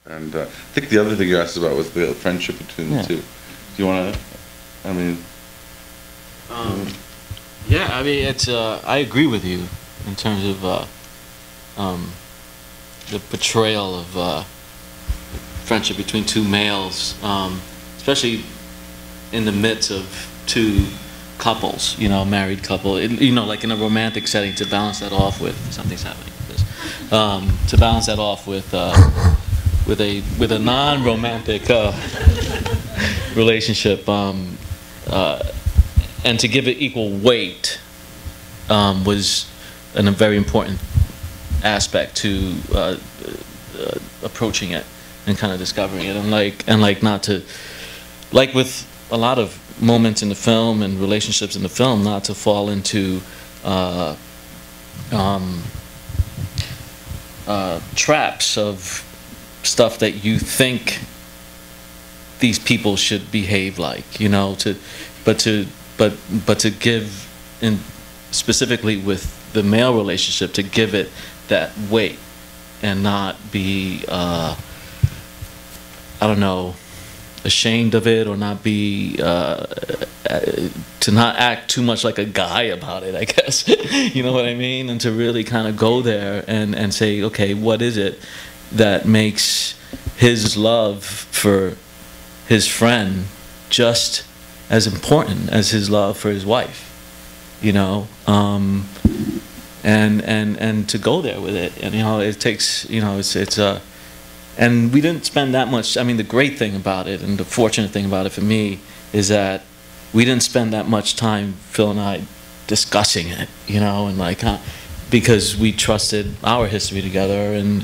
And I think the other thing you asked about was the friendship between the two. Do you want to? I mean, yeah. I mean, it's. I agree with you in terms of the portrayal of friendship between two males, especially in the midst of two couples, you know, married couple, you know, like in a romantic setting, to balance that off with something's happening with this, to balance that off with a non-romantic relationship, and to give it equal weight was a very important aspect to approaching it and kind of discovering it, and like not to, like with a lot of moments in the film and relationships in the film, not to fall into traps of stuff that you think these people should behave like, you know, but to give, in specifically with the male relationship, to give it that weight and not be I don't know, ashamed of it, or not be to not act too much like a guy about it, I guess. You know what I mean? And to really kind of go there and say, okay, what is it that makes his love for his friend just as important as his love for his wife, you know? And to go there with it, and you know, it takes, you know, and we didn't spend that much. I mean, the great thing about it, and the fortunate thing about it for me, is that we didn't spend that much time, Phil and I, discussing it, you know, and like, because we trusted our history together, and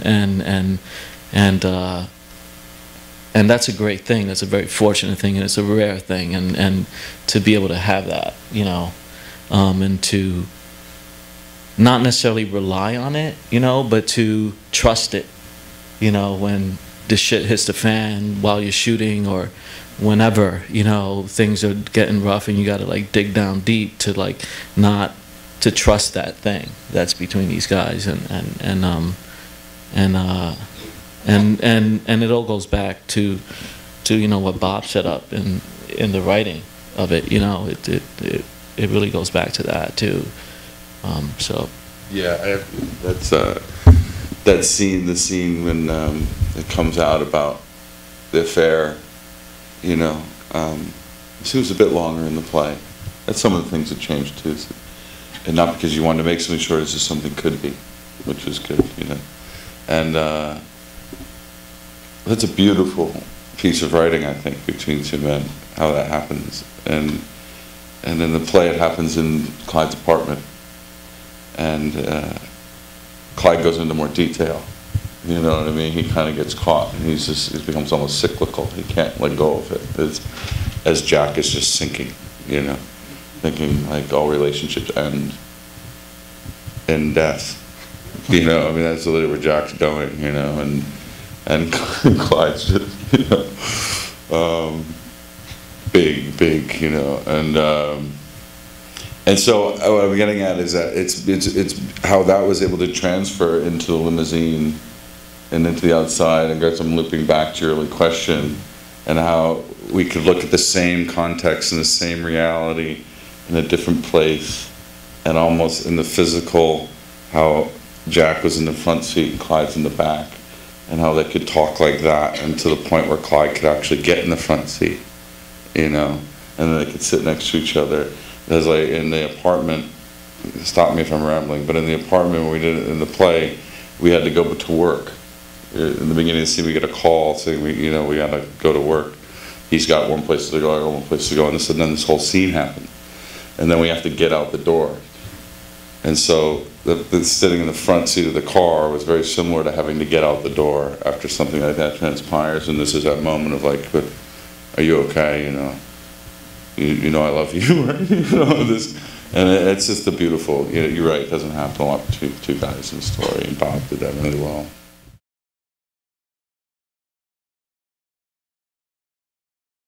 that's a great thing. That's a very fortunate thing, and it's a rare thing, and to be able to have that, you know, and to not necessarily rely on it, you know, but to trust it, you know, when the shit hits the fan while you're shooting, or whenever, you know, things are getting rough and you got to like dig down deep to like not to trust that thing that's between these guys, and it all goes back to you know what Bob set up in the writing of it, you know, it really goes back to that too. So yeah, that's the scene when it comes out about the affair, you know, it seems a bit longer in the play. That's some of the things that changed too, and not because you wanted to make something short, it's just something could be, which was good, you know. And that's a beautiful piece of writing, I think, between two men, how that happens. And in the play, it happens in Clyde's apartment, and Clyde goes into more detail. You know what I mean? He kind of gets caught, and it becomes almost cyclical. He can't let go of it. As Jack is just sinking, you know, thinking like all relationships end in death. You know, I mean, that's literally where Jack's going, you know, and Clyde's just, you know, big, you know, and so what I'm getting at is that it's how that was able to transfer into the limousine and into the outside, and guess I'm looping back to your early question, and how we could look at the same context and the same reality in a different place, and almost in the physical, how Jack was in the front seat and Clyde's in the back, and how they could talk like that, and to the point where Clyde could actually get in the front seat, you know, and then they could sit next to each other. There's like in the apartment, stop me if I'm rambling, but in the apartment when we did it in the play, we had to go to work. In the beginning of the scene, we get a call saying we got to go to work. He's got one place to go, I got one place to go, and then this whole scene happened, and then we have to get out the door. And so the sitting in the front seat of the car was very similar to having to get out the door after something like that transpires. And this is that moment of like, but are you okay? You know. You know I love you, right? You know, this, and it's just a beautiful. You know, you're right. It doesn't happen a lot between two guys in the story, and Bob did that really well.